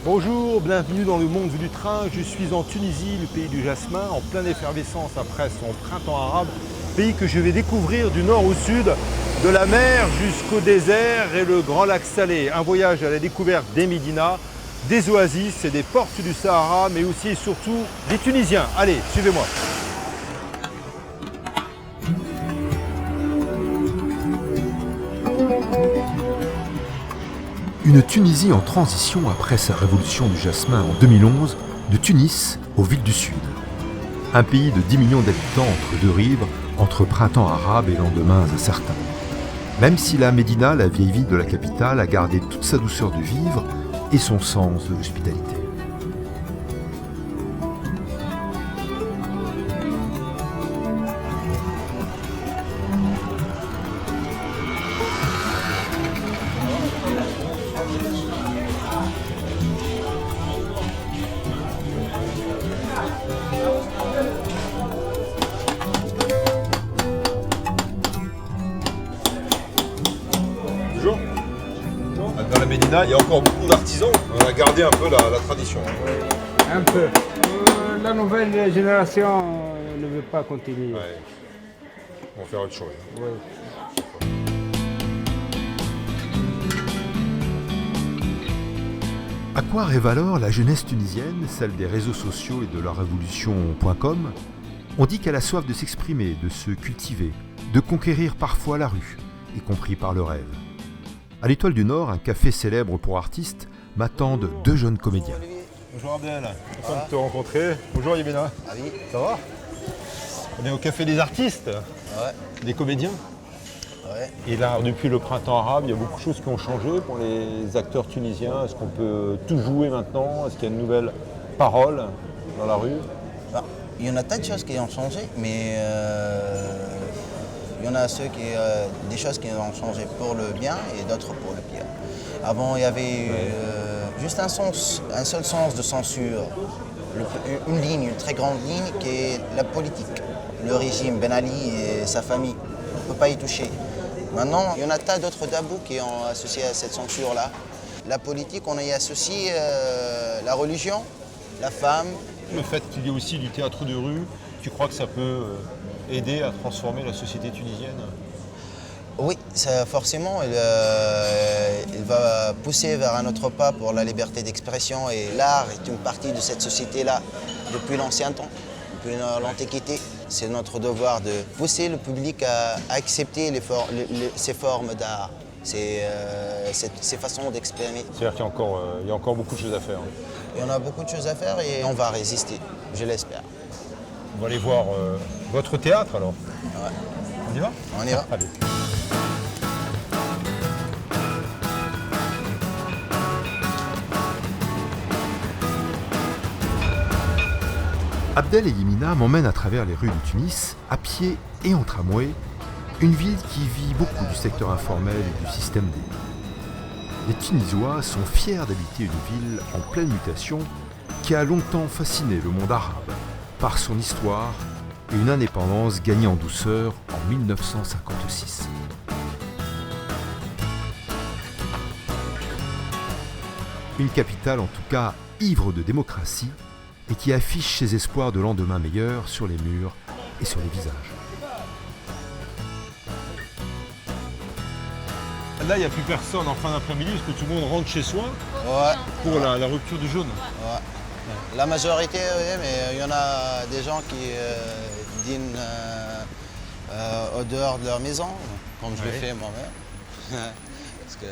Bonjour, bienvenue dans le monde du train. Je suis en Tunisie, le pays du jasmin, en pleine effervescence après son printemps arabe. Pays que je vais découvrir du nord au sud, de la mer jusqu'au désert et le grand lac Salé. Un voyage à la découverte des médinas, des oasis et des portes du Sahara, mais aussi et surtout des Tunisiens. Allez, suivez-moi. Une Tunisie en transition après sa révolution du jasmin en 2011, de Tunis aux villes du sud. Un pays de 10 millions d'habitants entre deux rives, entre printemps arabe et lendemains incertains. Même si la Médina, la vieille ville de la capitale, a gardé toute sa douceur de vivre et son sens de l'hospitalité. Dans la Médina, il y a encore beaucoup d'artisans. On a gardé un peu la tradition. Un peu. La nouvelle génération ne veut pas continuer. Ouais. On va faire autre chose. Ouais. À quoi rêve alors la jeunesse tunisienne, celle des réseaux sociaux et de la révolution.com ? On dit qu'elle a soif de s'exprimer, de se cultiver, de conquérir parfois la rue, y compris par le rêve. À l'Étoile du Nord, un café célèbre pour artistes, m'attendent deux jeunes comédiens. Bonjour Abdel, content de te rencontrer. Bonjour Yémena. Ah oui. Ça va? On est au café des artistes, Ouais. des comédiens. Ouais. Et là, depuis le printemps arabe, il y a beaucoup de choses qui ont changé pour les acteurs tunisiens. Est-ce qu'on peut tout jouer maintenant? Est-ce qu'il y a une nouvelle parole dans la rue? Bah, il y en a tas de choses qui ont changé, mais il y en a des choses qui ont changé pour le bien et d'autres pour le pire. Avant, il y avait juste un seul sens de censure, une ligne, une très grande ligne qui est la politique. Le régime Ben Ali et sa famille, on ne peut pas y toucher. Maintenant, il y en a tas d'autres tabous qui sont associés à cette censure-là. La politique, on y associe la religion, la femme. Le fait qu'il y ait aussi du théâtre de rue, tu crois que ça peut aider à transformer la société tunisienne? Oui, ça, forcément, il va pousser vers un autre pas pour la liberté d'expression et l'art est une partie de cette société-là depuis l'ancien temps, depuis l'Antiquité. C'est notre devoir de pousser le public à accepter ces formes d'art, ces façons d'exprimer. C'est-à-dire qu'il y a encore beaucoup de choses à faire. Il y en a beaucoup de choses à faire et on va résister, je l'espère. On va aller voir votre théâtre alors. Ouais. On y va? On y va. Allez. Abdel et Yémina m'emmènent à travers les rues de Tunis, à pied et en tramway, une ville qui vit beaucoup du secteur informel et du système D. Les Tunisois sont fiers d'habiter une ville en pleine mutation qui a longtemps fasciné le monde arabe par son histoire et une indépendance gagnée en douceur en 1956. Une capitale en tout cas ivre de démocratie et qui affiche ses espoirs de lendemain meilleur sur les murs et sur les visages. Là, il n'y a plus personne en fin d'après-midi parce que tout le monde rentre chez soi Ouais. pour la rupture du jaune. Ouais. La majorité, oui, mais il y en a des gens qui dînent au dehors de leur maison, comme je le fais moi-même. Parce que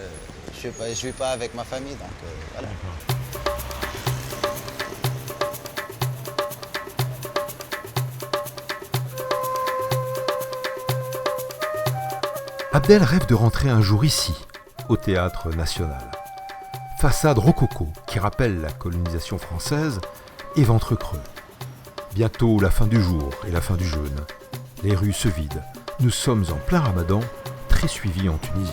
je ne vis pas avec ma famille, donc voilà. Abdel rêve de rentrer un jour ici, au Théâtre National. Façade rococo qui rappelle la colonisation française et ventre creux. Bientôt la fin du jour et la fin du jeûne. Les rues se vident. Nous sommes en plein ramadan, très suivi en Tunisie.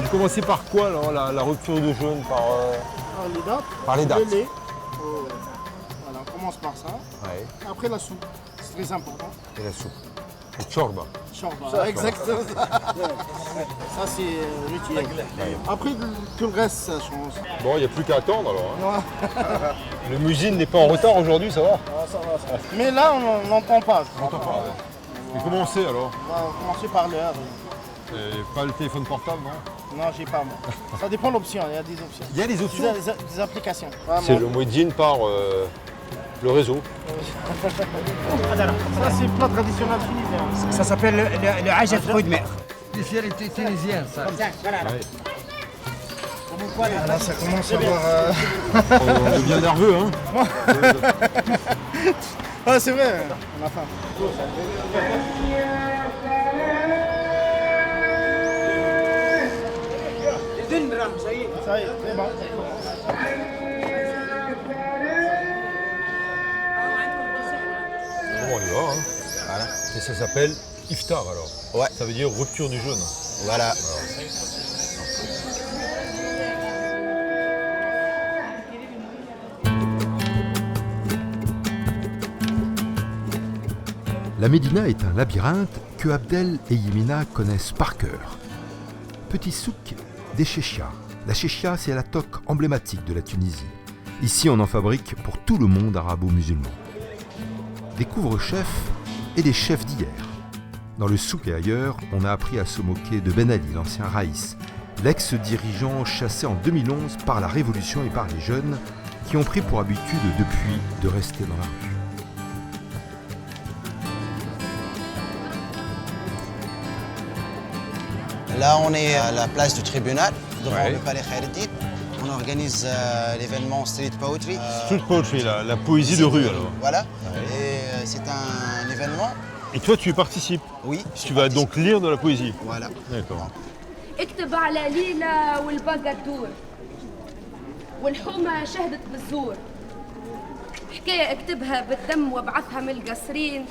Vous commencez par quoi alors, la rupture de jeûne Les dates. Par les dates. Le lait. Voilà, on commence par ça. Ouais. Après la soupe. C'est très important. Et la soupe. Le chorba. Shorba. Exactement ça. Ça c'est rituel. Après tout le reste ça change. Bon, il n'y a plus qu'à attendre alors. Hein. Ouais. Le musine n'est pas en retard aujourd'hui, ça va? Mais là on n'entend pas. J'entends pas. Ouais. Et comment on sait alors? On va commencer par l'heure. Et pas le téléphone portable, non? Non, j'ai pas moi. Ça dépend de l'option, il y a des options. Il y a des options. Des applications. Vraiment. C'est le muezzin par le réseau. Ça c'est plat traditionnel tunisien. Ça s'appelle le hajat fruit de mer. Spécialité tunisienne, ça. Là ça commence à avoir... On devient nerveux, hein? Ah c'est vrai, on a faim. Ça y est, c'est bon. Bon, on y va, hein? Voilà. Et ça s'appelle iftar alors? Ouais. Ça veut dire rupture du jeûne. Voilà. La Médina est un labyrinthe que Abdel et Yemina connaissent par cœur. Petit souk des chéchias. La chéchia, c'est la toque emblématique de la Tunisie. Ici, on en fabrique pour tout le monde arabo-musulman. Des couvre-chefs et des chefs d'hier. Dans le souk et ailleurs, on a appris à se moquer de Ben Ali, l'ancien Raïs, l'ex-dirigeant chassé en 2011 par la Révolution et par les jeunes qui ont pris pour habitude depuis de rester dans la rue. Là, on est à la place du tribunal, devant Ouais. le palais Khaireddin. On organise l'événement Street Poetry. Street poetry, la poésie de rue alors. Voilà. Et c'est un événement. Et toi, tu y participes? Oui. Tu vas donc lire de la poésie? Voilà. D'accord. اكتب على ليلى والبقى تدور والحومة شهدت بالزور حكاية اكتبها بالدم وابعثها من القصرين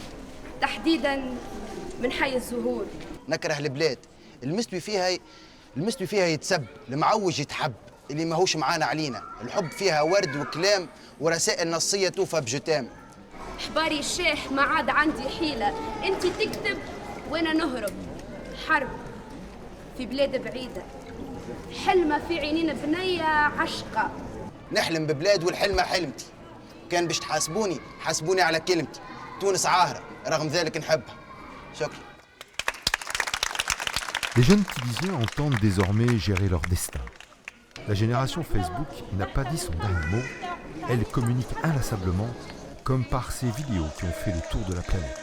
تحديدا من حي الزهور. نكره البلاد المستوي فيها يتسب، المعوج يتحب، اللي ماهوش معانا علينا، الحب فيها ورد وكلام ورسائل نصية توفى بجتام. حباري الشيح ما عاد عندي حيلة انتي تكتب وانا نهرب حرب في بلاد بعيدة حلمة في عينين بنية عشقة. نحلم ببلاد والحلمة حلمتي، كان باش حاسبوني على كلمتي. تونس عاهرة رغم ذلك نحبها. شكرا. Les jeunes Tunisiens entendent désormais gérer leur destin. La génération Facebook n'a pas dit son dernier mot, elle communique inlassablement, comme par ces vidéos qui ont fait le tour de la planète.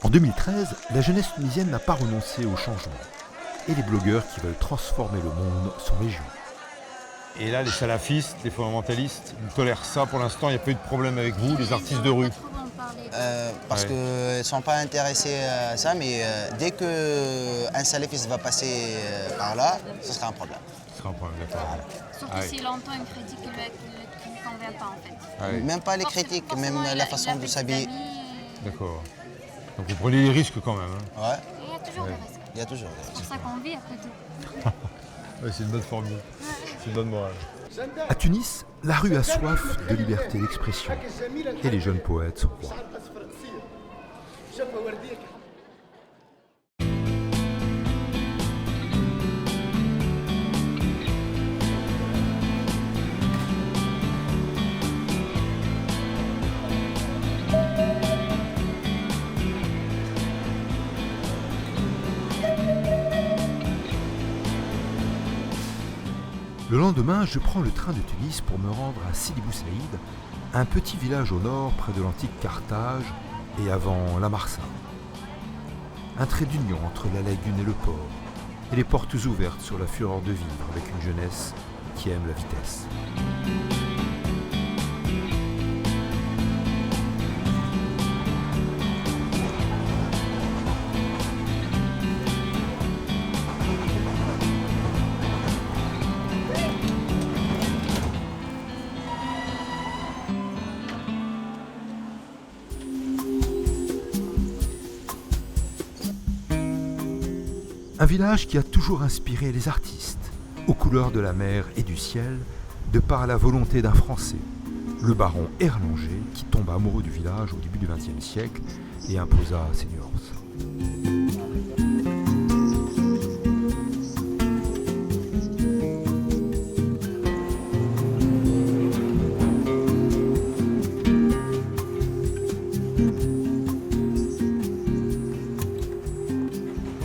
En 2013, la jeunesse tunisienne n'a pas renoncé au changement, et les blogueurs qui veulent transformer le monde sont légion. Et là, les salafistes, les fondamentalistes, ils tolèrent ça pour l'instant, il n'y a pas eu de problème avec vous, les artistes de rue? Parce Ouais. qu'ils ne sont pas intéressés à ça, mais dès qu'un salafiste va passer par là, ce sera un problème. Ce sera un problème, d'accord. Surtout Ah oui. s'il entend une critique qui ne convient pas en fait. Ah oui, Même pas les critiques, Forcément, même il la a façon de des s'habiller. amis, d'accord. Donc vous prenez les risques quand même. Hein. Ouais, Il y a toujours des risques. il y a toujours. C'est pour ça qu'on vit après tout. Ouais, c'est une bonne formule, c'est une bonne morale. À Tunis, la rue a soif de liberté d'expression, et les jeunes poètes sont rois. Le lendemain, je prends le train de Tunis pour me rendre à Sidi Bou Saïd, un petit village au nord près de l'antique Carthage et avant la Marsa. Un trait d'union entre la lagune et le port, et les portes ouvertes sur la fureur de vivre avec une jeunesse qui aime la vitesse. Un village qui a toujours inspiré les artistes, aux couleurs de la mer et du ciel, de par la volonté d'un Français, le baron Erlanger, qui tomba amoureux du village au début du XXe siècle et imposa ses nuances.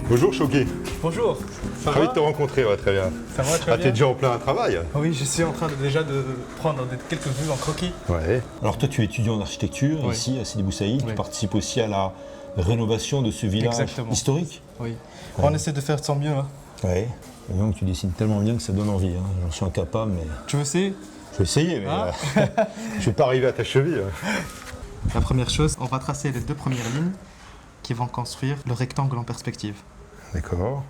Bonjour Choqué. Bonjour, ça Ravi va? de te rencontrer, ouais, très bien. Ça va, tu vas Ah, t'es bien? déjà en plein travail? Oui, je suis en train déjà de prendre quelques vues en croquis. Ouais. Alors toi, tu es étudiant en architecture Oui. ici à Sidi Bou Saïd. Oui. Tu participes aussi à la rénovation de ce village Exactement. historique. Oui. On essaie de faire de son mieux. Hein. Oui. Et donc tu dessines tellement bien que ça donne envie. Hein. J'en suis incapable, mais Tu veux essayer? je vais essayer. Mais Ah. Je vais pas arriver à ta cheville. La première chose, on va tracer les 2 premières lignes qui vont construire le rectangle en perspective. D'accord.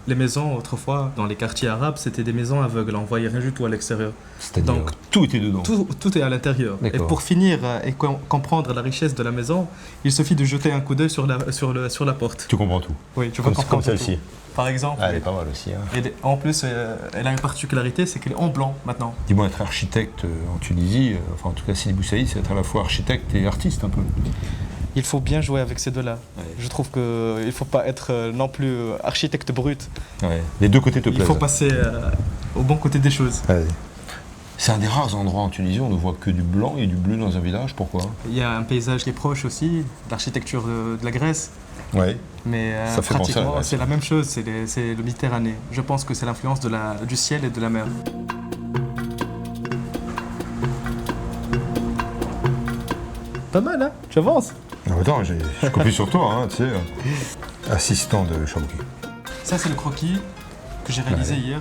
Les maisons, autrefois, dans les quartiers arabes, c'était des maisons aveugles. On voyait rien du tout à l'extérieur. c'est-à-dire Donc, tout était dedans. Tout est à l'intérieur. Et D'accord. pour finir et comprendre la richesse de la maison, il suffit de jeter un coup d'œil sur la porte. Tu comprends tout. Oui, tu vas Comme comprendre celle-ci. tout. Par exemple. Ah, elle est pas mal aussi. Hein. Et en plus, elle a une particularité, c'est qu'elle est en blanc maintenant. Dis-moi, être architecte en Tunisie, enfin en tout cas Sidi Bou Saïd, c'est être à la fois architecte et artiste un peu. Il faut bien jouer avec ces deux-là. Ouais. Je trouve qu'il ne faut pas être non plus architecte brut. Ouais. Les deux côtés te plaisent. Il faut passer au bon côté des choses. Allez. C'est un des rares endroits en Tunisie où on ne voit que du blanc et du bleu dans un village. Pourquoi? Il y a un paysage qui est proche aussi, l'architecture de la Grèce. Ouais. Mais Ça fait penser à la pratiquement, Grèce. c'est la même chose, c'est le Méditerranée. Je pense que c'est l'influence du ciel et de la mer. Pas mal, hein? Tu avances. Non, attends, je copie sur toi, hein, tu sais. Assistant de Chabouki. Ça, c'est le croquis que j'ai réalisé hier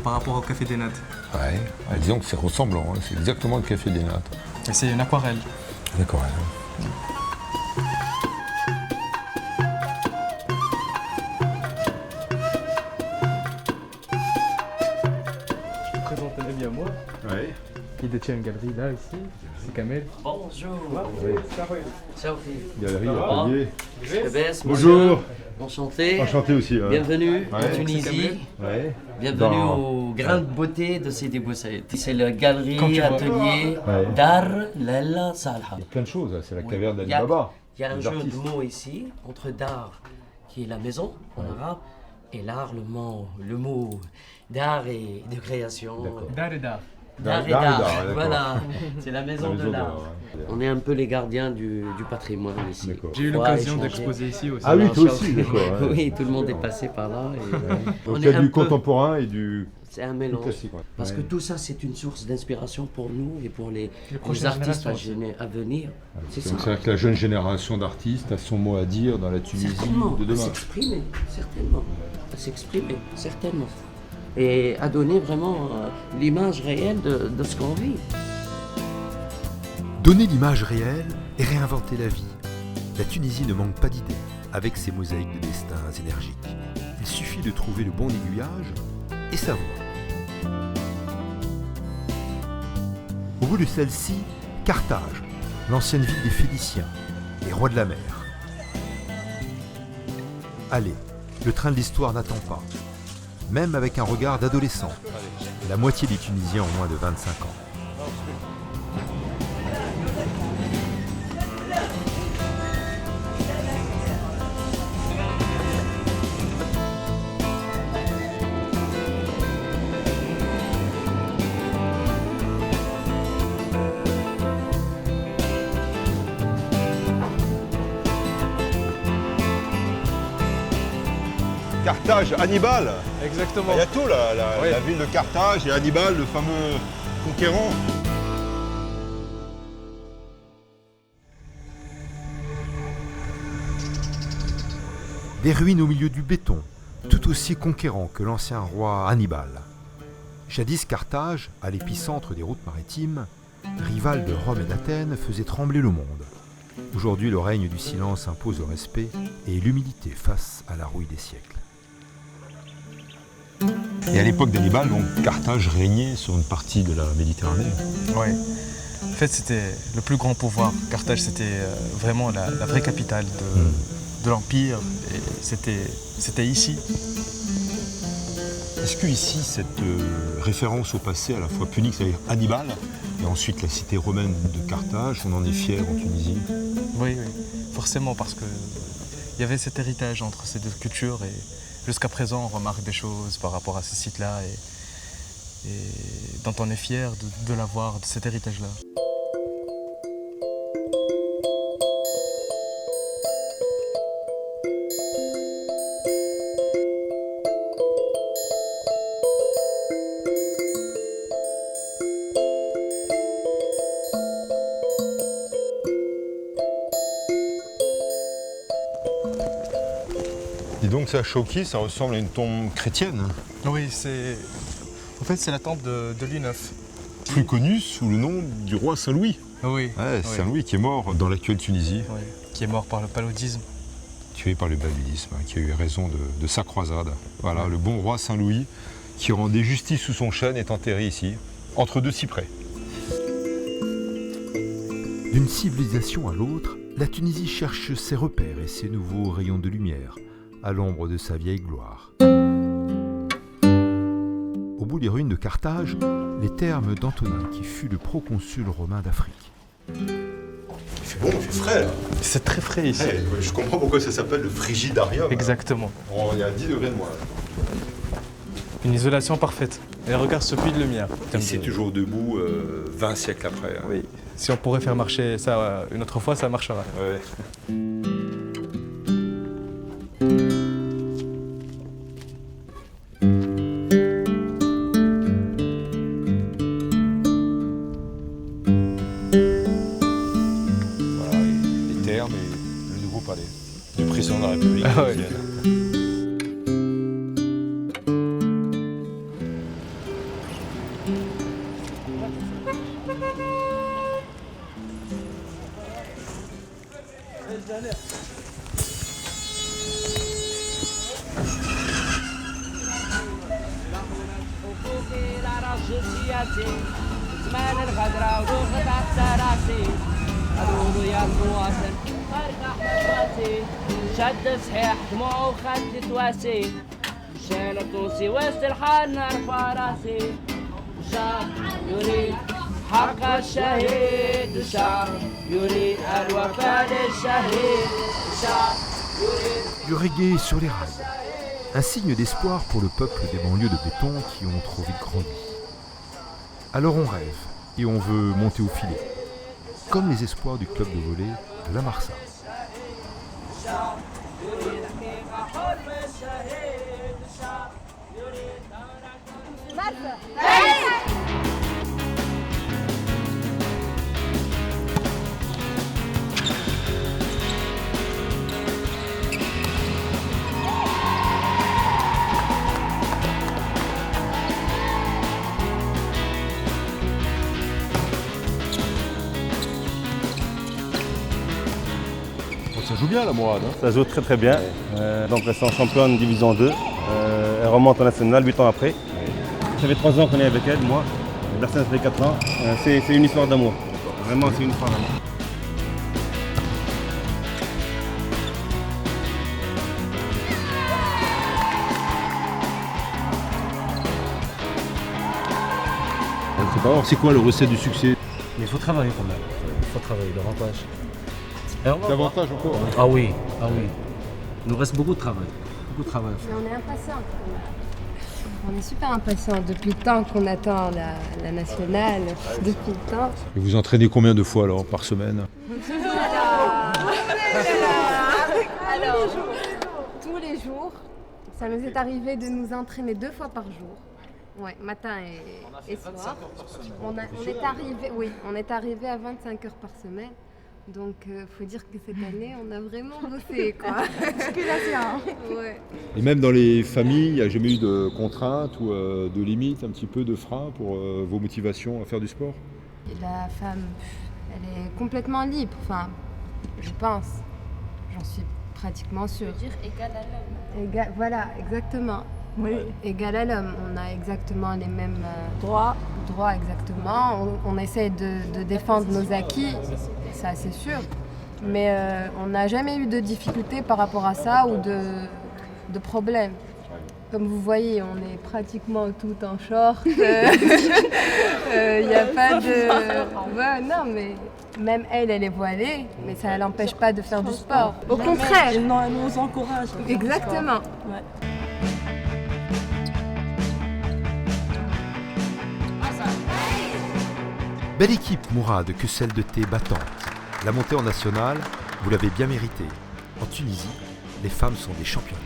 par rapport au Café des Nattes. Ouais. Disons que c'est ressemblant. Hein. C'est exactement le café des nattes. Et c'est une aquarelle. D'accord. Je te présente un ami à moi. Ouais. Il détient une galerie là, ici. C'est Kamel. Bonjour. Galerie, atelier. Bonjour. Bonjour. Enchanté. Enchanté aussi. Bienvenue Ouais. en Tunisie. Ouais. Bienvenue Dans- aux grandes beautés de Sidi Bou Saïd. C'est la galerie, Comme tu vois. atelier Ouais. Dar Lalla Salha. Il y a plein de choses, c'est la caverne Il y a- d'Ali Baba. Il y a un Les jeu artistes. de mots ici entre Dar, qui est la maison en arabe, et l'art, le mot d'art et de création. Dar et dar. D'art et D'art et d'art, d'art, d'accord. voilà. C'est la maison, La maison de de l'art. l'art, ouais. On est un peu les gardiens du patrimoine ici. D'accord. J'ai eu On va l'occasion échanger. d'exposer ici aussi. Ah oui, toi Alors, aussi, ça- d'accord. ouais. Oui, tout le monde est passé par là. et Donc on il y est a un du peu- contemporain et du C'est un mélange. classique. Ouais. Parce que Ouais. tout ça, c'est une source d'inspiration pour nous et pour les prochaines artistes générations à venir. C'est ça. Donc c'est vrai que la jeune génération d'artistes a son mot à dire dans la Tunisie Certainement, de à demain. s'exprimer, certainement. À s'exprimer, certainement. Et à donner vraiment l'image réelle de ce qu'on vit. Donner l'image réelle et réinventer la vie. La Tunisie ne manque pas d'idées, avec ses mosaïques de destins énergiques. Il suffit de trouver le bon aiguillage et sa voie. Au bout de celle-ci, Carthage, l'ancienne ville des Phéniciens, les rois de la mer. Allez, le train de l'histoire n'attend pas. Même avec un regard d'adolescent. La moitié des Tunisiens ont moins de 25 ans. Carthage, Hannibal. Exactement. Il y a tout là, Oui. la ville de Carthage et Hannibal, le fameux conquérant. Des ruines au milieu du béton, tout aussi conquérant que l'ancien roi Hannibal. Jadis Carthage, à l'épicentre des routes maritimes, rival de Rome et d'Athènes, faisait trembler le monde. Aujourd'hui, le règne du silence impose le respect et l'humilité face à la rouille des siècles. Et à l'époque d'Hannibal, donc Carthage régnait sur une partie de la Méditerranée. Oui. En fait, c'était le plus grand pouvoir. Carthage, c'était vraiment la vraie capitale de l'Empire. Et c'était ici. Est-ce que ici, cette référence au passé à la fois punique, c'est-à-dire Hannibal, et ensuite la cité romaine de Carthage, on en est fier en Tunisie? Oui, forcément, parce qu'il y avait cet héritage entre ces deux cultures et jusqu'à présent, on remarque des choses par rapport à ces sites-là et dont on est fier de l'avoir, de cet héritage-là. Dis donc, ça, Chauki, ça ressemble à une tombe chrétienne. Oui, en fait, c'est la tombe de Louis IX. Plus connue sous le nom du roi Saint-Louis. Oui. Ouais, Saint-Louis qui est mort dans l'actuelle Tunisie. Oui, qui est mort par le paludisme. Tué par le paludisme, qui a eu raison de sa croisade. Voilà, le bon roi Saint-Louis qui rendait justice sous son chêne est enterré ici, entre deux cyprès. D'une civilisation à l'autre, la Tunisie cherche ses repères et ses nouveaux rayons de lumière, à l'ombre de sa vieille gloire. Au bout des ruines de Carthage, les thermes d'Antonin, qui fut le proconsul romain d'Afrique. Il fait bon, il fait frais là. C'est très frais ici. Hey, je comprends pourquoi ça s'appelle le frigidarium. Exactement. On est à 10 degrés de moins. Une isolation parfaite. Et regarde ce puits de lumière. Et c'est toujours debout 20 siècles après. Hein. Oui. Si on pourrait faire marcher ça une autre fois, ça marchera. Ouais. Voilà, les thermes et le nouveau palais du président de la République. Ah ouais. شد صحيح دموعه وخد تواسي مشان التونسي وسط الحال نرفع راسي الشعب يريد حق الشهيد الشعب يريد الوفاء للشهيد الشعب يريد. Du reggae sur les rails. Un signe d'espoir pour le peuple des banlieues de béton qui ont trop vite grandi. Alors on rêve et on veut monter au filet, comme les espoirs du club de volley de la Marsa. Ça joue bien la Mourad, hein? Ça joue très très bien. Donc elles sont championnes division 2. Elle remonte en national 8 ans après. Ça fait 3 ans qu'on est avec elle, moi. Personne, ça fait 4 ans. C'est une histoire d'amour. Vraiment, c'est une histoire d'amour. C'est quoi le recette du succès? Mais il faut travailler quand même. Il faut travailler, davantage. Davantage encore, hein? Ah oui, ah oui. Il nous reste beaucoup de travail. Beaucoup de travail. Mais on est impatients. On est super impatients depuis le temps qu'on attend la nationale. Depuis le temps. Et vous entraînez combien de fois alors par semaine? Alors, tous les jours. Ça nous est arrivé de nous entraîner 2 fois par jour. Ouais, matin et soir. On est arrivé à 25 heures par semaine. Donc, faut dire que cette année, on a vraiment bossé, quoi. Ouais. Et même dans les familles, il n'y a jamais eu de contraintes ou de limites, un petit peu de frein pour vos motivations à faire du sport? Et la femme, elle est complètement libre, enfin, je pense. J'en suis pratiquement sûre. Je veux dire égal à l'homme. Voilà, exactement. Oui. Égal à l'homme. On a exactement les mêmes droits. Droits, exactement. On essaie de défendre nos acquis, ça c'est sûr. Mais on n'a jamais eu de difficultés par rapport à ça ou de problèmes. Comme vous voyez, on est pratiquement tout en short. Il n'y a pas de... Ouais, non, mais même elle est voilée, mais ça ne l'empêche pas de faire du sport. Au contraire. Elle nous encourage. Exactement. Ouais. Belle équipe, Mourad, que celle de tes battantes. La montée en nationale, vous l'avez bien méritée. En Tunisie, les femmes sont des championnes.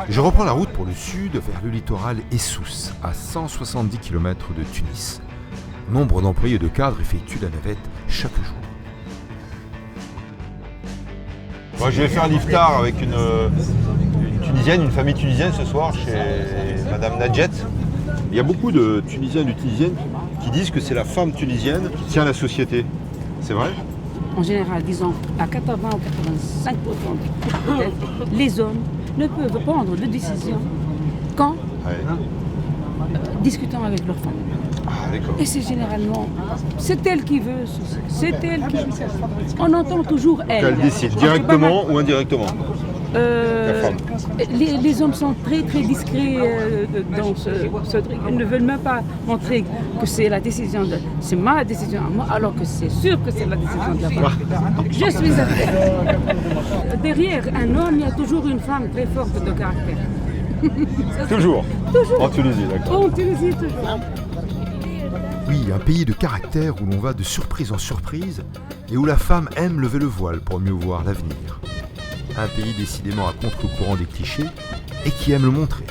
Je reprends la route pour le sud vers le littoral Essous, à 170 km de Tunis. Nombre d'employés de cadre effectuent la navette chaque jour. Moi, je vais faire l'iftar avec une Tunisienne, une famille tunisienne ce soir chez Madame Nadjet. Il y a beaucoup de Tunisiens et de Tunisiennes qui disent que c'est la femme tunisienne qui tient la société. C'est vrai? En général, disons à 80 ou 85%, peut-être, les hommes ne peuvent prendre de décision qu'en discutant avec leur femme. Ah, d'accord. Et c'est généralement, c'est elle qui veut, c'est elle qui... On entend toujours elle. Elle décide, directement ou indirectement? La femme. Les hommes sont très très discrets dans ce truc. Ils ne veulent même pas montrer que c'est la décision de... C'est ma décision à moi, alors que c'est sûr que c'est la décision de la femme. Je suis à... Derrière un homme, il y a toujours une femme très forte de caractère. Toujours. Toujours. En Tunisie, d'accord. En Tunisie, toujours. Oui, un pays de caractère où l'on va de surprise en surprise et où la femme aime lever le voile pour mieux voir l'avenir. Un pays décidément à contre-courant des clichés et qui aime le montrer.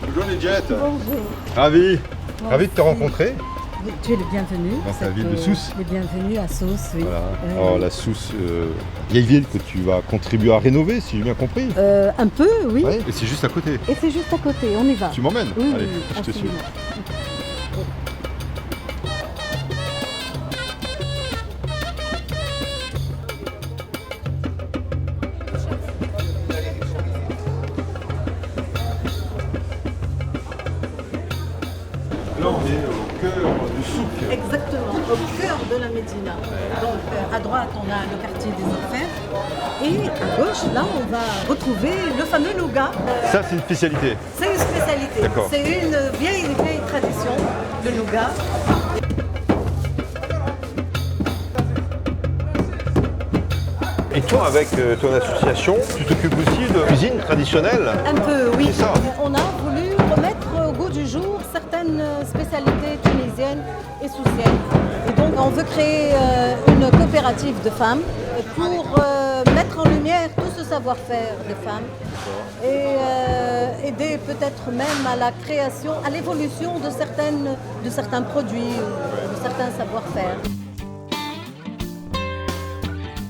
Bonjour Nadjet. Bonjour. Ravi de te rencontrer. Tu es le bienvenu. Dans ta ville de Sousse. Le bienvenu à Sousse, oui. Voilà. Alors la Sousse, vieille ville que tu vas contribuer à rénover, si j'ai bien compris. Un peu, oui. Ouais, et c'est juste à côté. Et c'est juste à côté, on y va. Tu m'emmènes? Oui, Allez, oui, je te suis. absolument. Là, on est au cœur du souk. Exactement, au cœur de la Médina. Donc à droite, on a le quartier des Orfèvres. Et à gauche, là, on va retrouver le fameux nougat. Ça, c'est une spécialité. C'est une spécialité. D'accord. C'est une vieille tradition, le nougat. Et toi, avec ton association, tu t'occupes aussi de cuisine traditionnelle? Un peu, oui. C'est ça. On a voulu remettre au goût du jour certaines spécialités tunisiennes et soussiennes. Et donc, on veut créer une coopérative de femmes pour mettre en lumière tout ce savoir-faire des femmes et aider peut-être même à la création, à l'évolution de certains produits, de certains savoir-faire.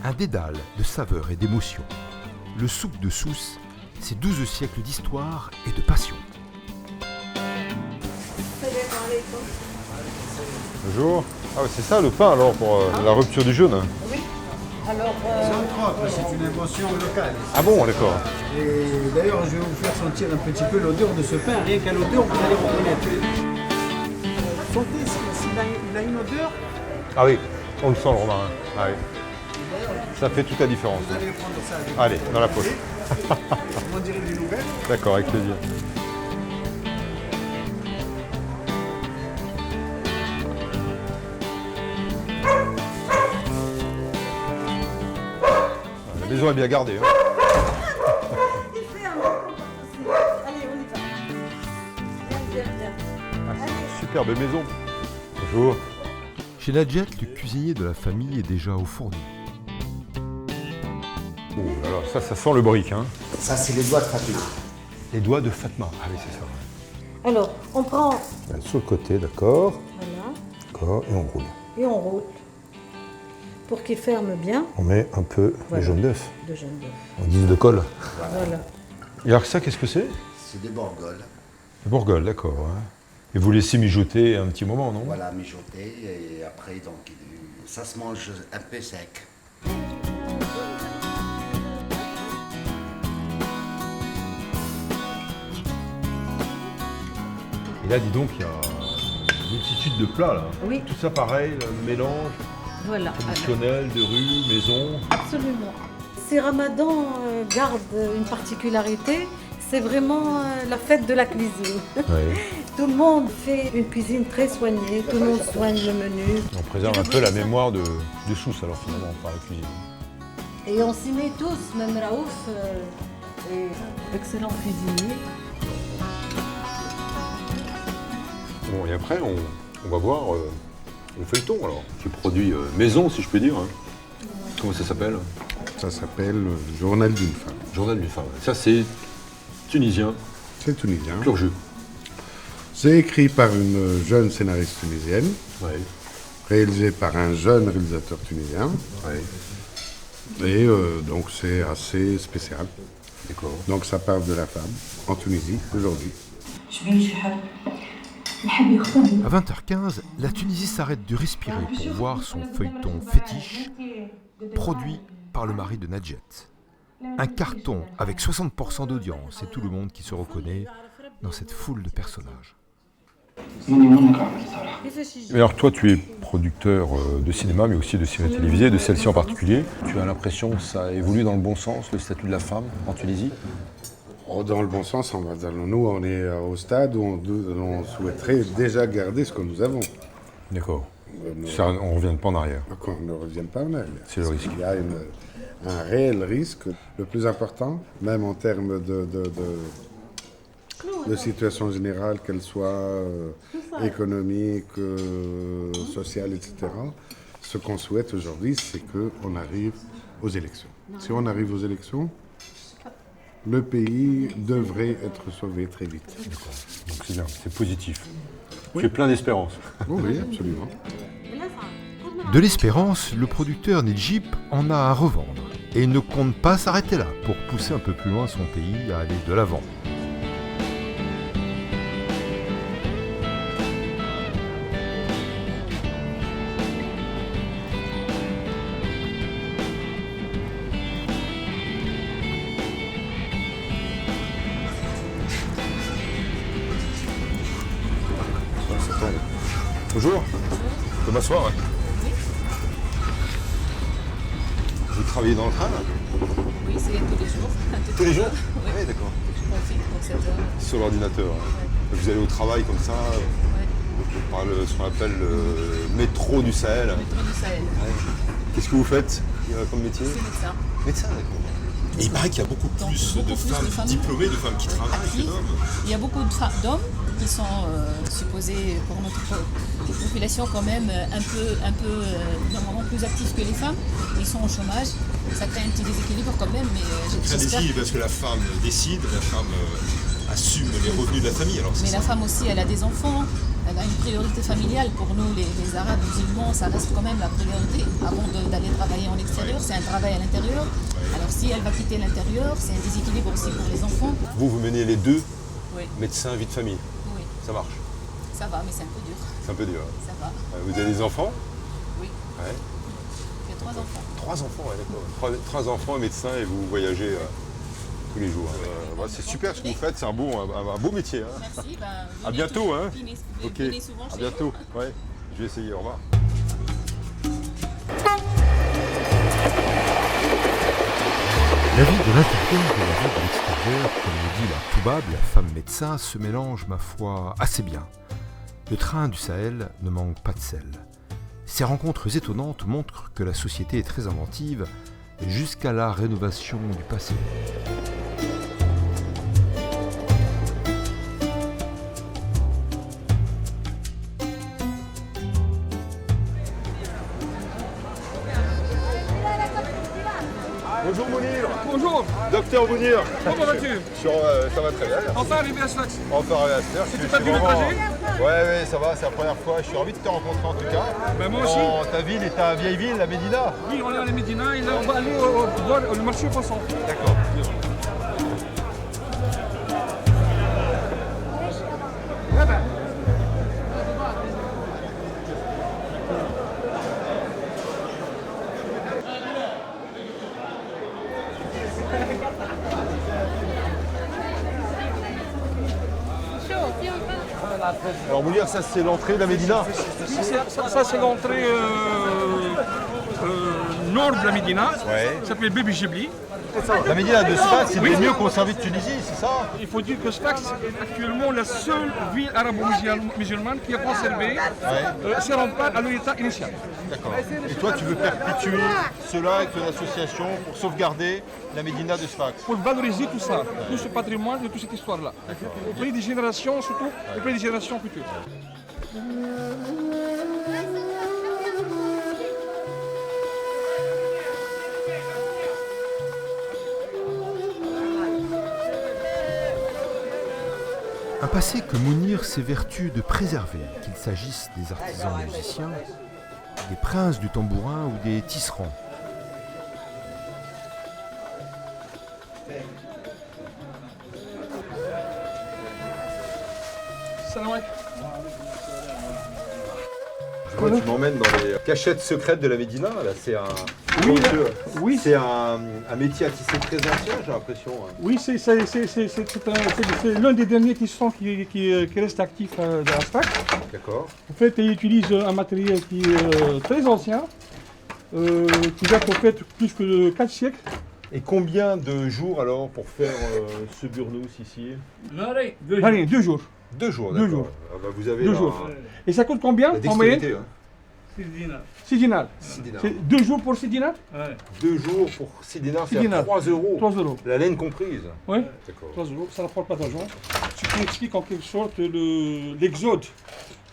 Un dédale de saveurs et d'émotions. Le souk de Sousse, c'est 12 siècles d'histoire et de passion. Bonjour. Ah, c'est ça le pain alors pour la rupture du jeûne? Oui. Alors, c'est une invention locale. Ah bon, d'accord. Et d'ailleurs, je vais vous faire sentir un petit peu l'odeur de ce pain. Rien qu'à l'odeur, vous allez reconnaître. Sentez s'il a une odeur. Ah oui, on le sent le romarin. Ah oui. Ça fait toute la différence. Vous allez prendre ça avec Allez, dans la poche. On dirait des nouvelles. D'accord, avec plaisir. La maison est bien gardée. Hein. allez, on y va. Viens, viens, viens. Ah, c'est une superbe maison. Bonjour. Chez Nadjet, le cuisinier de la famille est déjà au fourneau. Oh, alors ça sent le brick. Hein. Ça, c'est les doigts de Fatma. Les doigts de Fatma. Ah oui, c'est ça. Alors, on prend... Sur le côté, d'accord. Voilà. D'accord, et on roule. Et on roule. Pour qu'il ferme bien. On met un peu Voilà. de jaune d'œuf. De jaune d'œuf. En guise de colle. Voilà. Et alors ça, qu'est-ce que c'est? C'est des borgoles. Bourgogne, d'accord. Hein. Et vous laissez mijoter un petit moment, non? Voilà, mijoter et après, donc, ça se mange un peu sec. Et là, dis donc, il y a une multitude de plats, là. Oui. Tout ça pareil, le mélange Voilà. traditionnel de rue, maison. Absolument. Si Ramadan garde une particularité, c'est vraiment la fête de la cuisine. Tout le monde fait une cuisine très soignée, tout le monde soigne le menu. On préserve un peu la mémoire de Sousse, alors finalement, par la cuisine. Et on s'y met tous, même Raouf est excellent cuisinier. Bon, et après, on va voir le feuilleton, alors, qui est produit maison, si je peux dire. Hein. Comment ça s'appelle? Ça s'appelle Journal d'une femme. Journal d'une femme. Ça, c'est tunisien. C'est tunisien. Pur jus. C'est écrit par une jeune scénariste tunisienne, réalisé par un jeune réalisateur tunisien. Et donc c'est assez spécial. D'accord. Donc ça parle de la femme en Tunisie aujourd'hui. À 20h15, la Tunisie s'arrête de respirer pour voir son feuilleton fétiche, produit par le mari de Nadjet. Un carton avec 60% d'audience et tout le monde qui se reconnaît dans cette foule de personnages. Mais alors toi, tu es producteur de cinéma, mais aussi de séries télévisées, de celle-ci en particulier. Tu as l'impression que ça évolue dans le bon sens, le statut de la femme en Tunisie? Dans le bon sens, on va dire, nous on est au stade où on souhaiterait déjà garder ce que nous avons. D'accord. On ne revient pas en arrière. On ne revient pas en arrière. C'est le risque. Il y a un réel risque, le plus important, même en termes de situation générale, qu'elle soit économique, sociale, etc. Ce qu'on souhaite aujourd'hui, c'est qu'on arrive aux élections. Si on arrive aux élections, le pays devrait être sauvé très vite. D'accord. Donc c'est bien, c'est positif. Oui. Tu es plein d'espérance. Oui, absolument. De l'espérance, le producteur Nejib en a à revendre et ne compte pas s'arrêter là pour pousser un peu plus loin son pays à aller de l'avant. Bonjour. Je peux m'asseoir? Vous travaillez dans le train là? Oui, c'est tous les jours. Tous les jours? Oui, d'accord. Je profite pour cette heure. Sur l'ordinateur. Hein. Vous allez au travail comme ça, par ce qu'on appelle le métro du Sahel. Le métro du Sahel. Qu'est-ce que vous faites comme métier? Je suis médecin. Médecin, d'accord. Et il paraît qu'il y a beaucoup plus de femmes diplômées, de femmes qui travaillent que d'hommes. Il y a beaucoup d'hommes qui sont supposés pour notre population quand même un peu normalement plus actifs que les femmes. Ils sont au chômage. Ça crée un petit déséquilibre quand même, mais C'est un déséquilibre parce que la femme décide, la femme assume les revenus de la famille. Alors mais la femme aussi, elle a des enfants. Elle a une priorité familiale. Pour nous, les Arabes musulmans, ça reste quand même la priorité avant d'aller travailler en extérieur. C'est un travail à l'intérieur. Alors si elle va quitter l'intérieur, c'est un déséquilibre aussi pour les enfants. Vous menez les deux, oui. Médecin, vie de famille. Oui. Ça marche? Ça va, mais c'est un peu dur. C'est un peu dur. Ça va. Vous avez des enfants? Oui. Ouais. J'ai 3 enfants. 3 enfants, ouais, d'accord. 3 enfants, médecin, et vous voyagez tous les jours. C'est super ce que vous faites, c'est un beau métier. Hein. Merci. À bientôt. Hein. Venez souvent à chez bientôt. nous. Ouais. Je vais essayer. Au revoir. La vie de l'intérieur et la vie de l'extérieur, comme le dit la Toubab, la femme médecin, se mélangent, ma foi, assez bien. Le train du Sahel ne manque pas de sel. Ces rencontres étonnantes montrent que la société est très inventive, jusqu'à la rénovation du passé. Bonjour Mounir. Bonjour. Docteur Mounir. Comment vas-tu? Ça va très bien. Merci. Enfin arrivé à Sfax. Enfin arrivé à Sfax. Tu m'as vu le trajet? Ouais, ça va, c'est la première fois. Je suis ravi de te rencontrer en tout cas. Ben moi aussi. Dans ta ville et ta vieille ville, la Médina. Oui, on est à la Médina et là on va aller au marché aux poissons. D'accord. Alors Mounir, ça c'est l'entrée de la Médina. Oui, ça c'est l'entrée nord de la Médina. Ça s'appelle Baby Jebli. La Médina de Sfax, c'est les mieux conservés de Tunisie, c'est ça? Il faut dire que Sfax est actuellement la seule ville arabo-musulmane qui a conservé ses remparts à leur état initial. D'accord. Et toi, tu veux perpétuer cela avec ton association pour sauvegarder la Médina de Sfax? Pour valoriser tout ça, tout ce patrimoine, de toute cette histoire-là. Auprès des générations, surtout auprès des générations futures. Un passé que Mounir s'évertue de préserver, qu'il s'agisse des artisans musiciens, des princes du tambourin ou des tisserands. Salam alaikum. Je vois, tu m'emmènes dans les cachettes secrètes de la Médina. Là, c'est c'est un métier à tisser très ancien, j'ai l'impression. Oui, c'est l'un des derniers tissons qui reste actif dans la Sfax. D'accord. En fait, il utilise un matériel qui est très ancien, qui date en fait plus que de 4 siècles. Et combien de jours alors pour faire ce burnous ici? Allez, 2 jours. 2 jours, 2 jours. Ah bah vous avez 2 jours. Et ça coûte combien en moyenne? 6 dinars. C'est 2 jours pour 6 dinars? 2 jours pour 6 dinars, c'est 3 euros. 3 euros. La laine comprise. Oui, d'accord. 3 euros, ça n'apporte pas d'argent. Ce qui explique en quelque sorte l'exode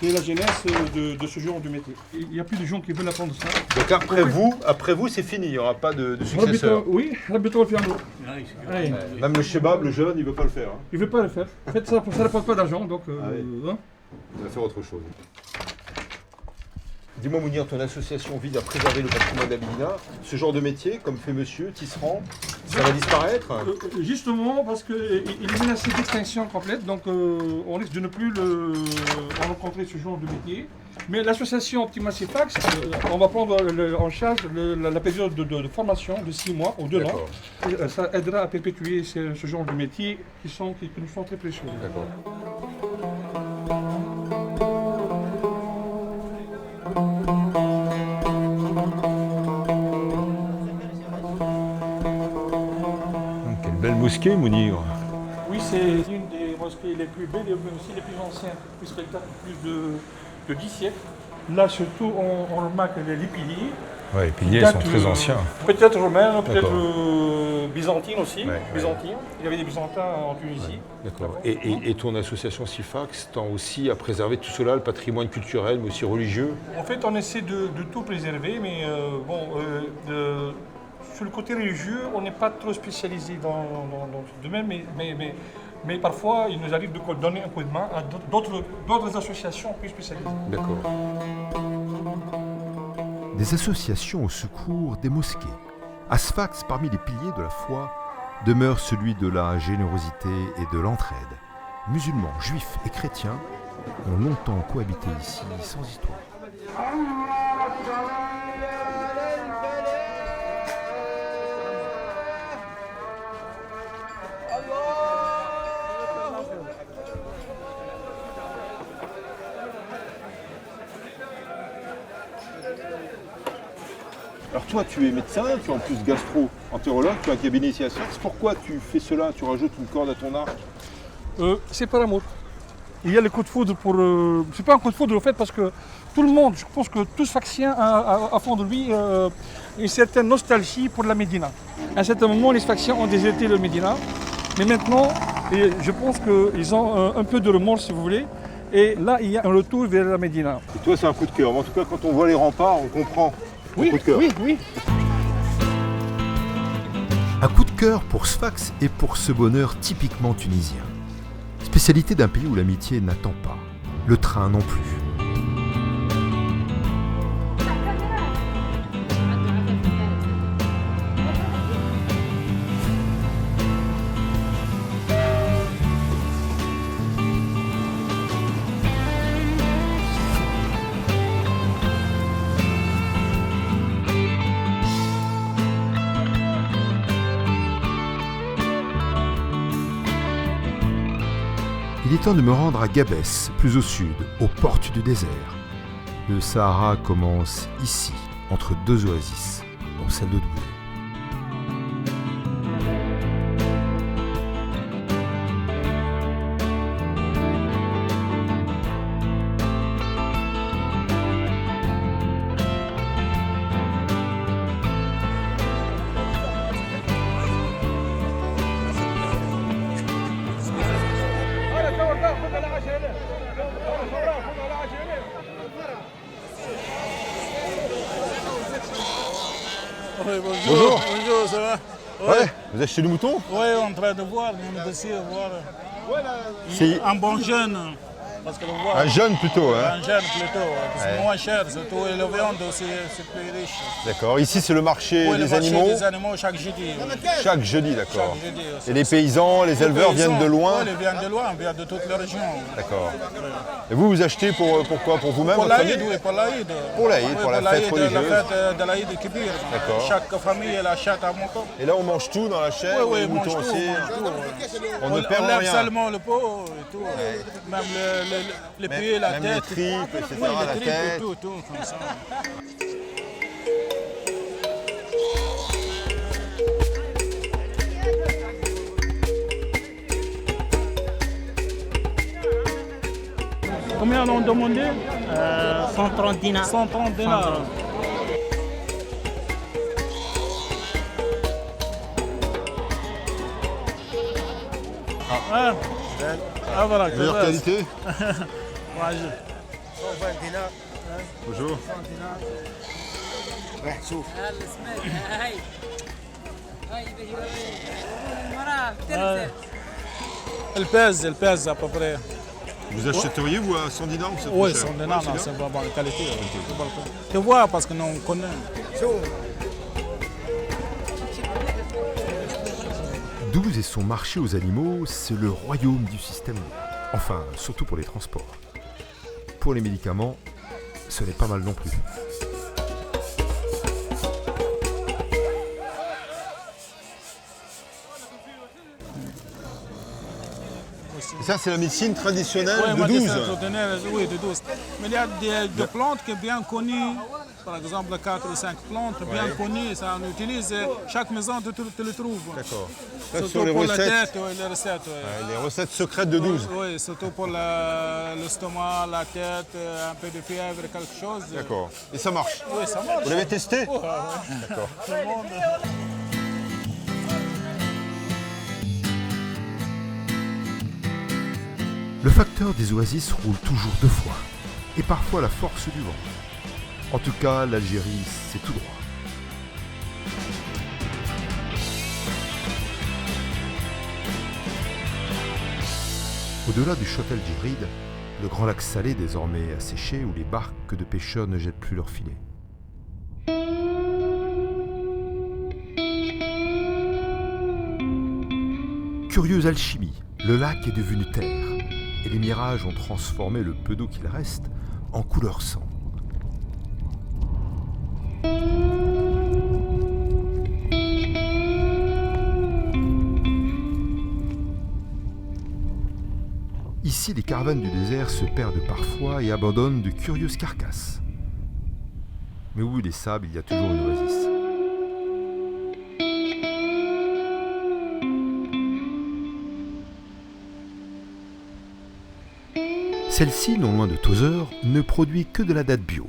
de la jeunesse de ce genre de métier. Il n'y a plus de gens qui veulent apprendre ça. Donc après vous c'est fini, il n'y aura pas de successeur. Oui, l'habitant le fait un autre. Même le shebab, le jeune, il ne veut pas le faire. Il ne veut pas le faire. En fait, ça n'apporte pas d'argent, donc... Il va faire autre chose. Dis-moi Mounir, ton association vise à préserver le patrimoine d'Abidina. Ce genre de métier, comme fait monsieur, tisserand, ça va disparaître? Justement, parce qu'il est menacé d'extinction complète, donc on risque de ne plus rencontrer ce genre de métier. Mais l'association Optima Sfax, on va prendre en charge la période de formation de 6 mois ou 2 ans. Ça aidera à perpétuer ce genre de métiers qui nous sont très précieux. D'accord. Belle mosquée, Mounir. Oui, c'est une des mosquées les plus belles et aussi les plus anciennes, plus spectacles, plus de 10 siècles. Là, surtout, on remarque les piliers. Oui, les piliers sont très anciens. Peut-être romains, peut-être byzantines aussi. Byzantines. Il y avait des byzantins en Tunisie. D'accord. Et ton association Sfax tend aussi à préserver tout cela, le patrimoine culturel, mais aussi religieux? En fait, on essaie de tout préserver, mais sur le côté religieux, on n'est pas trop spécialisé dans ce domaine, mais parfois, il nous arrive de donner un coup de main à d'autres associations plus spécialisées. D'accord. Des associations au secours des mosquées. À Sfax, parmi les piliers de la foi, demeure celui de la générosité et de l'entraide. Musulmans, juifs et chrétiens ont longtemps cohabité ici sans histoire. Alors toi, tu es médecin, tu es en plus gastro-entérologue, tu as un cabinet ici à Sfax. Pourquoi tu fais cela? Tu rajoutes une corde à ton arc? C'est par amour. Il y a le coup de foudre pour... c'est pas un coup de foudre, en fait, parce que tout le monde, je pense que tout Sfaxien a à fond de lui une certaine nostalgie pour la Médina. À un certain moment, les Sfaxiens ont déserté le Médina, mais maintenant, je pense qu'ils ont un peu de remords, si vous voulez. Et là, il y a un retour vers la Médina. Et toi, c'est un coup de cœur. En tout cas, quand on voit les remparts, on comprend. Oui, coup de cœur. Oui. Un coup de cœur pour Sfax et pour ce bonheur typiquement tunisien. Spécialité d'un pays où l'amitié n'attend pas, le train non plus. Il est temps de me rendre à Gabès, plus au sud, aux portes du désert. Le Sahara commence ici, entre deux oasis, dont celle de Douai. Bonjour. Bonjour, ça va? Ouais, vous achetez du mouton? Oui, on est en train de voir, de négocier, voir. C'est Un bon jeune. Parce que un jeune plutôt, hein? Un jeune plutôt, c'est Ouais. moins cher, surtout, et la viande aussi, c'est plus riche. D'accord. Ici, c'est le marché Oui, le des marché animaux? des animaux chaque jeudi. Oui. Chaque jeudi, d'accord. Chaque jeudi aussi. Et les paysans, les éleveurs viennent de loin? Oui, ils viennent de loin, ils viennent de toute la région. D'accord. Et vous, vous achetez pourquoi? Pour vous-même? Pour votre l'Aïd, famille? oui, pour l'Aïd. Pour l'Aïd, Oui, pour la fête religieuse. La fête de l'Aïd Kibir. D'accord. Chaque famille, elle achète un mouton. Et là, on mange tout dans la chaîne, Oui, oui, les on mange moutons tout, aussi. on mange tout. On ne perd lève rien. seulement le pot et tout. Même les pieds, la même tête. les tripes, etc., Oui, la les tripes, tête. tout, comme ça. Combien on a demandé? 130 dinars. 130 dinars. Ah, voilà, Meilleure que qualité? Ouais, 120 dinars. Bonjour. 100 dinars. راح تشوف. Elle pèse à peu près. Vous achèteriez, vous, à 100 dinars ou c'est trop Oui, cher? 100 dinars, Ouais, non, c'est c'est bien. vraiment qualité. Tu vois, parce que nous on connaît. Douze et son marché aux animaux, c'est le royaume du système. Enfin, surtout pour les transports. Pour les médicaments, ce n'est pas mal non plus. Et ça, c'est la médecine traditionnelle Oui, de moi, 12. oui, de 12. Mais il y a des plantes qui sont bien connues, par exemple 4 ou 5 plantes bien Ouais. connues, ça on utilise, chaque maison tu le trouves. D'accord. Ça, Surtout sur les pour recettes. la tête, oui, les recettes. Oui. Ouais, les recettes secrètes de 12. Oui, surtout pour l'estomac, la tête, un peu de fièvre, quelque chose. D'accord. Et ça marche? Oui, ça marche. Vous l'avez testé? Ouais, ouais. D'accord. Tout le monde. Le facteur des oasis roule toujours deux fois, et parfois la force du vent. En tout cas, l'Algérie, c'est tout droit. Au-delà du Châtel Djirid, le grand lac salé désormais asséché où les barques de pêcheurs ne jettent plus leurs filets. Curieuse alchimie, le lac est devenu terre, et les mirages ont transformé le peu d'eau qu'il reste en couleur sang. Ici, les caravanes du désert se perdent parfois et abandonnent de curieuses carcasses. Mais où les sables, il y a toujours une oasis. Celle-ci, non loin de Tozeur, ne produit que de la date bio.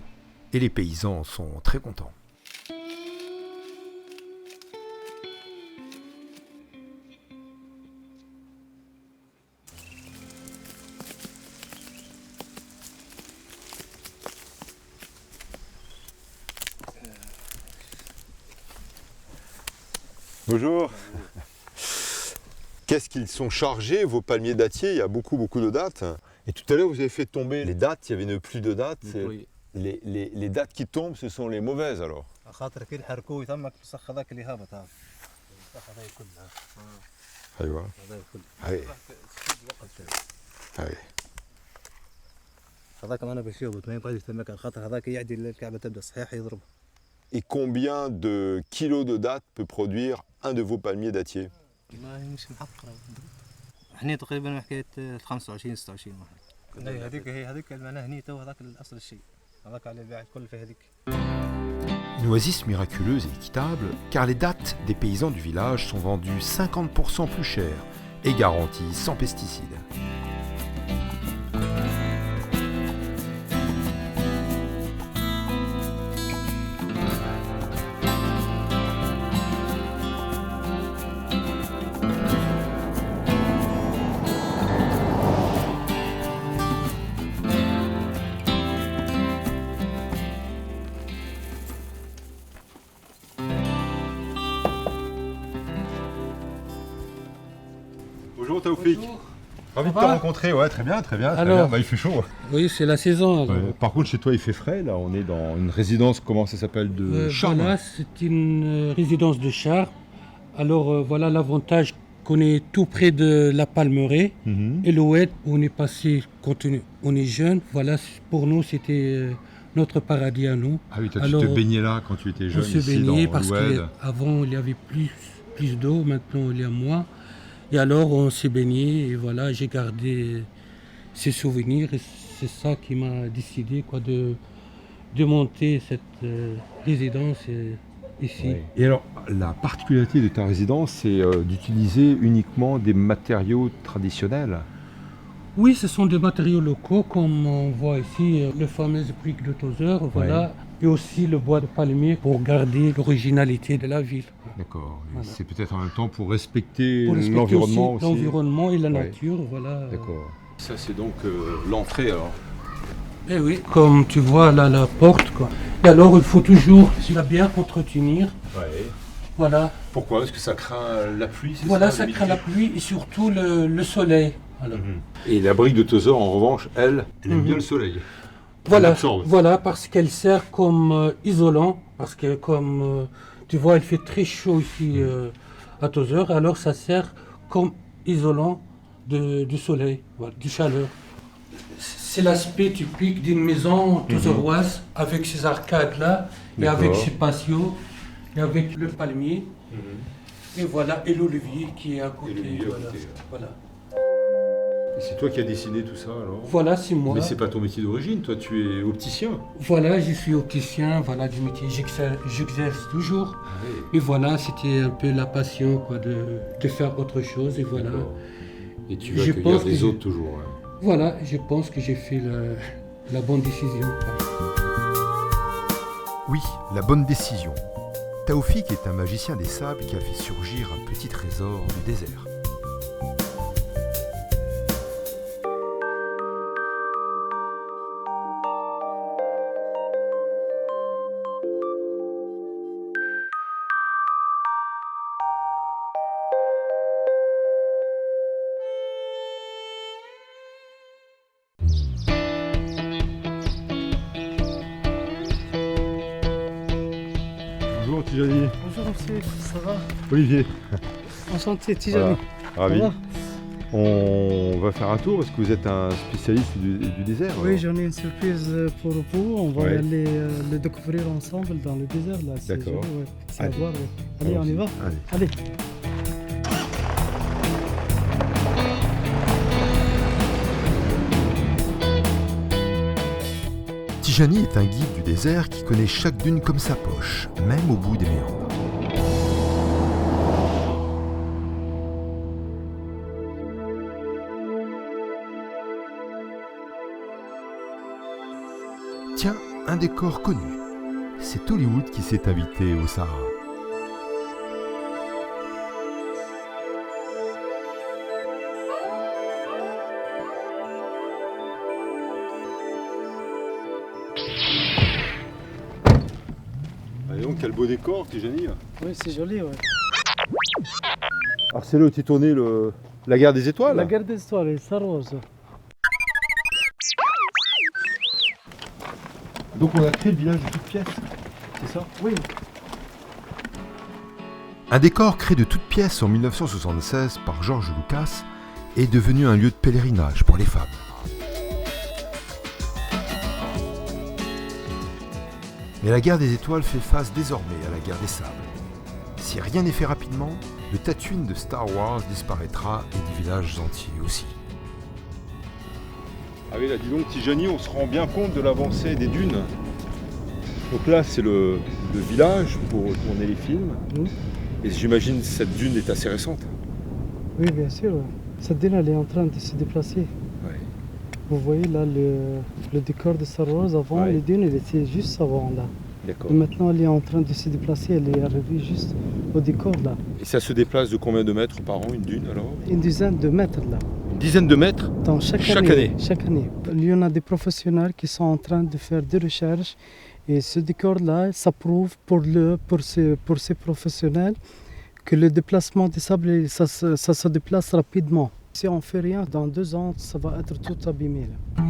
Et les paysans en sont très contents. Bonjour. Qu'est-ce qu'ils sont chargés, vos palmiers dattiers? Il y a beaucoup de dattes. Et tout à l'heure, vous avez fait tomber les dattes, il y avait ne plus de dattes. Oui. Les dattes qui tombent, ce sont les mauvaises alors. خاطر كي يحركوه يتمك الفسخ هذاك اللي هابط هذا الفسخ هذا كلها أيوة. هذا كله Ah oui. Ah oui. هذاك ما انا باش يهبط ما ينفعش يتمك خاطر هذاك يعدي الكعبه تبدا صحيح يضربها. Et combien de kilos de dattes peut produire un de vos palmiers dattiers? ما هي مش محقره احنا تقريبا حكايه 25 26 واحد. هذيك معناها هني تو هذاك الاصل الشيء هذاك على البيع الكل في هذيك. Une oasis miraculeuse et équitable, car les dattes des paysans du village sont vendues 50% plus cher et garanties sans pesticides. Bonjour Taoufik. Ravi de te va rencontrer, ouais, très bien, très bien. Alors, Bah, il fait chaud. Oui, c'est la saison. alors. Ouais. Par contre, chez toi, il fait frais. Là, on est dans une résidence, comment ça s'appelle, de charme. Voilà, c'est une résidence de charme. Alors voilà l'avantage qu'on est tout près de la Palmeraie et l'Oued où on est passé quand on est jeune. Voilà, pour nous, c'était notre paradis à nous. Ah oui, toi, alors, tu te baignais là quand tu étais jeune. On se ici, baignait dans parce l'Oued. qu'avant, il y avait plus d'eau, maintenant, il y a moins. Et alors, on s'est baigné et voilà, j'ai gardé ces souvenirs et c'est ça qui m'a décidé de monter cette résidence ici. Ouais. Et alors, la particularité de ta résidence, c'est d'utiliser uniquement des matériaux traditionnels. Oui, ce sont des matériaux locaux, comme on voit ici, le fameux brique de Tozeur, voilà, Ouais. et aussi le bois de palmier pour garder l'originalité de la ville. D'accord. Et Voilà. c'est peut-être en même temps pour respecter, Pour respecter l'environnement aussi. l'environnement et la Ouais. nature, voilà. D'accord. Ça, c'est donc l'entrée alors. Eh oui, comme tu vois là, la porte, quoi. Et alors, il faut toujours la bien entretenir. Ouais. Voilà. Pourquoi? Parce que ça craint la pluie, c'est Voilà, ça ça craint la pluie et surtout le soleil. Voilà. Et la brique de Tozeur, en revanche, elle aime bien le soleil. Elle Voilà, absorbe. voilà, parce qu'elle sert comme isolant, parce que comme tu vois, il fait très chaud ici à Tozeur, alors ça sert comme isolant du soleil, voilà, du chaleur. C'est l'aspect typique d'une maison tozeuroise avec ces arcades-là, et avec D'accord. ces patios, et avec le palmier, et voilà, et l'olivier qui est à côté. Voilà. Voilà. Et c'est toi qui as dessiné tout ça alors? Voilà, c'est moi. Mais c'est pas ton métier d'origine, toi tu es opticien. Voilà, je suis opticien, voilà du métier, j'exerce toujours. Et voilà, c'était un peu la passion quoi, de faire autre chose, et voilà. Et tu vas Je accueillir pense que des j'ai- autres toujours. hein. Voilà, je pense que j'ai fait la bonne décision. Oui, la bonne décision. Taoufik est un magicien des sables qui a fait surgir un petit trésor du désert. Bonjour Tijani. Bonjour monsieur, ça va? Olivier. Enchanté Tijani. Voilà, ravi. Ça va? On va faire un tour parce que vous êtes un spécialiste du désert. Oui, alors. j'en ai une surprise pour vous. On va Ouais. aller le découvrir ensemble dans le désert. Là. C'est D'accord. joli, ouais. C'est à Allez. voir, ouais. Allez, on y va? Allez. Allez. Tijani est un guide du désert qui connaît chaque dune comme sa poche, même au bout des méandres. Tiens, un décor connu. C'est Hollywood qui s'est invité au Sahara. Allez donc, quel beau décor Tijani. Oui, c'est joli, ouais. Alors c'est là où tu tourné la guerre des étoiles. La guerre des étoiles, Star Wars. Donc on a créé le village de toutes pièces, c'est ça? Oui. Un décor créé de toutes pièces en 1976 par George Lucas est devenu un lieu de pèlerinage pour les femmes. Mais la guerre des étoiles fait face désormais à la guerre des sables. Si rien n'est fait rapidement, le Tatooine de Star Wars disparaîtra et des villages entiers aussi. Ah oui, là, dis donc, Tijani, on se rend bien compte de l'avancée des dunes. Donc là, c'est le village pour tourner les films. Et j'imagine que cette dune est assez récente. Oui, bien sûr. Cette dune, elle est en train de se déplacer. Ouais. Vous voyez là le décor de Star Wars. Avant, les dunes, elle était juste avant là. D'accord. Et maintenant, elle est en train de se déplacer. Elle est arrivée juste au décor là. Et ça se déplace de combien de mètres par an, une dune alors? Une dizaine de mètres là. Une dizaine de mètres? Dans chaque année. Chaque année. Il y en a des professionnels qui sont en train de faire des recherches. Et ce décor-là, ça prouve pour ces professionnels que le déplacement des sables, ça se déplace rapidement. Si on ne fait rien, dans 2 ans, ça va être tout abîmé. Là.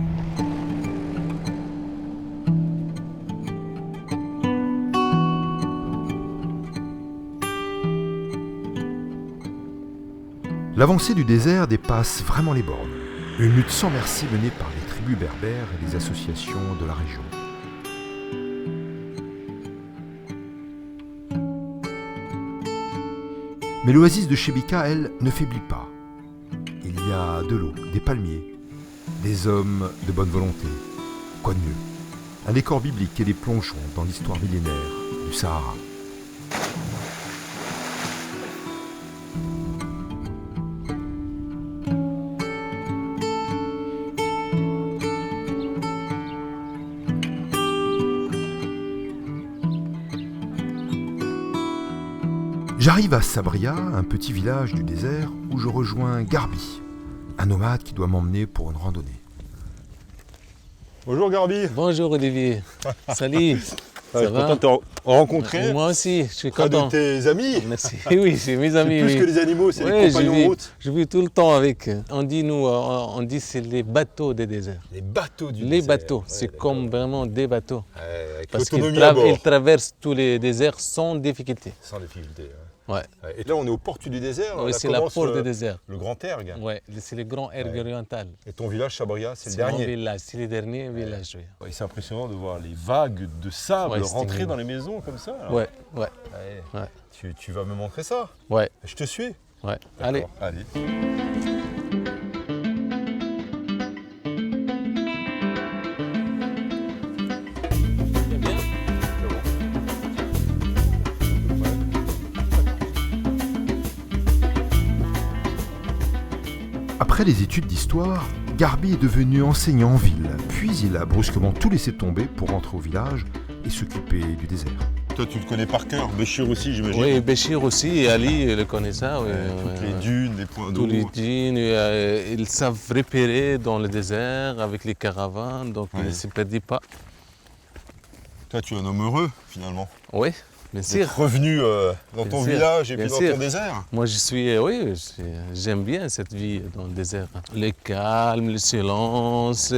L'avancée du désert dépasse vraiment les bornes. Une lutte sans merci menée par les tribus berbères et les associations de la région. Mais l'oasis de Chebika, elle, ne faiblit pas. Il y a de l'eau, des palmiers, des hommes de bonne volonté. Quoi de mieux? Un décor biblique et des plongeons dans l'histoire millénaire du Sahara. J'arrive à Sabria, un petit village du désert, où je rejoins Garbi, un nomade qui doit m'emmener pour une randonnée. Bonjour Garbi. Bonjour Olivier. Salut. Ça va? Content de te rencontrer. Moi aussi, je suis content. De tes amis. Merci. Oui, c'est mes amis. C'est plus que les animaux, c'est les compagnons de route. Je vis tout le temps avec. On dit c'est les bateaux des déserts. Les bateaux du désert. Les bateaux, c'est comme vraiment des bateaux. Parce qu'ils traversent tous les déserts sans difficulté. Sans difficulté. Ouais. Et là, on est aux portes du désert. Oui, c'est la porte du désert. Le grand erg. Oui, c'est le grand erg oriental. Et ton village, Sabria, c'est le dernier. Mon village, c'est le dernier village. Oui. Et c'est impressionnant de voir les vagues de sable rentrer dans les maisons comme ça. Ouais. Tu vas me montrer ça? Ouais. Je te suis? Ouais. Allez. Après les études d'histoire, Garbi est devenu enseignant en ville, puis il a brusquement tout laissé tomber pour rentrer au village et s'occuper du désert. Toi, tu le connais par cœur, Béchir aussi, j'imagine. Oui, Béchir aussi, et Ali le connaît ça. Oui, toutes les dunes, les points d'eau. Tous les dunes, ils savent repérer dans le désert avec les caravanes, donc ils ne se perdent pas. Toi, tu es un homme heureux, finalement. Oui. Bien sûr. D'être revenu dans ton village et puis dans ton désert. Moi, j'aime bien cette vie dans le désert. Le calme, le silence,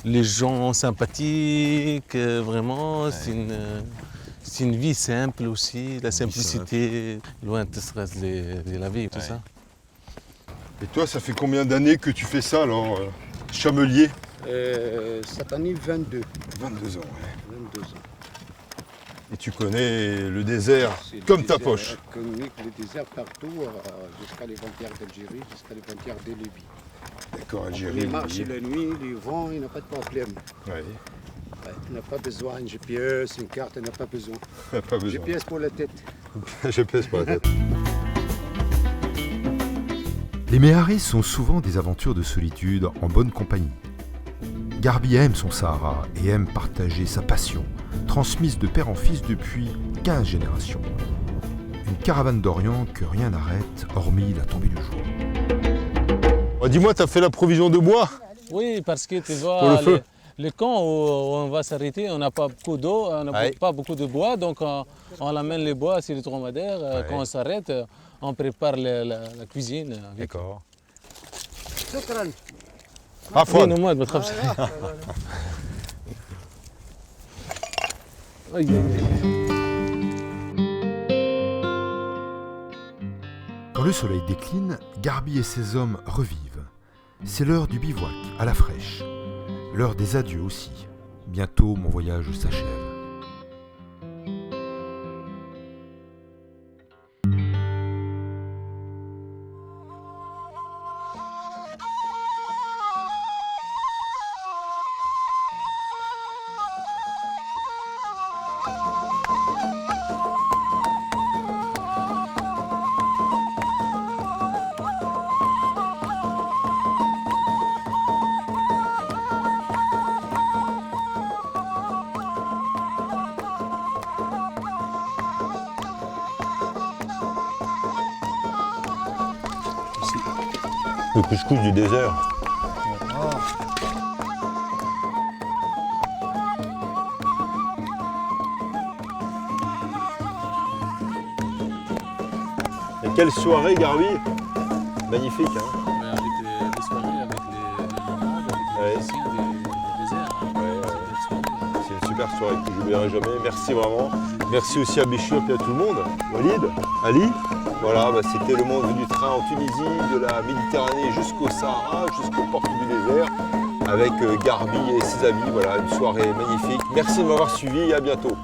les gens sympathiques, vraiment, c'est une vie simple aussi, la simplicité, loin de stress de la vie, tout ça. Et toi, ça fait combien d'années que tu fais ça, alors, chamelier? Cette année, 22. 22 ans, ouais. 22 ans. Et tu connais le désert comme ta poche. Je connais le désert partout, jusqu'à les frontières d'Algérie, jusqu'à les frontières de Libye. D'accord, Algérie. Les marches la nuit, les vents, il n'y a pas de problème. Ouais. Il n'a pas besoin d'une GPS, une carte, il n'a pas besoin. Pas besoin. GPS pour la tête. GPS pour la tête. Les Méharis sont souvent des aventures de solitude en bonne compagnie. Garbi aime son Sahara et aime partager sa passion, transmise de père en fils depuis 15 générations. Une caravane d'Orient que rien n'arrête, hormis la tombée du jour. Dis-moi, tu as fait la provision de bois? Oui, parce que tu vois, le camp où on va s'arrêter, on n'a pas beaucoup d'eau, on n'a pas beaucoup de bois, donc on amène les bois sur le dromadaire. Quand on s'arrête, on prépare la cuisine. D'accord. عفوا ما تخافش. Quand le soleil décline, Garbi et ses hommes revivent. C'est l'heure du bivouac, à la fraîche. L'heure des adieux aussi. Bientôt mon voyage s'achève. Le couscous du désert. Et quelle soirée, Garbi! Magnifique, hein? Avec les soirées, avec les musiciens des déserts. C'est une super soirée que je n'oublierai jamais. Merci vraiment. Merci aussi à Béchir et à tout le monde. Walid, Ali. Voilà, c'était le monde du train en Tunisie, de la Méditerranée jusqu'au Sahara, jusqu'aux portes du désert, avec Garbi et ses amis. Voilà, une soirée magnifique. Merci de m'avoir suivi et à bientôt.